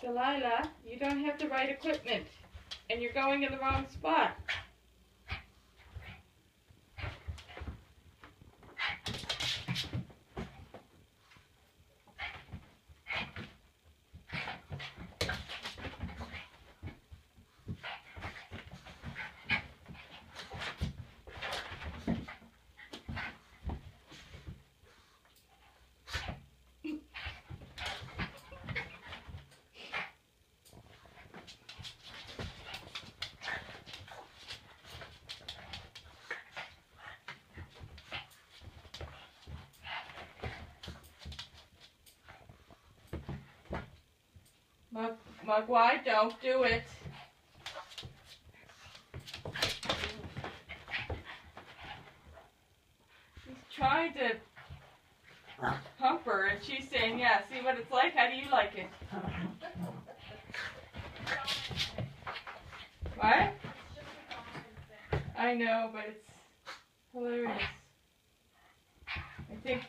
Delilah, you don't have the right equipment, and you're going in the wrong spot. Mugwai, don't do it. He's trying to hump her, and she's saying, yeah, see what it's like? How do you like it? What? I know, but it's hilarious. I think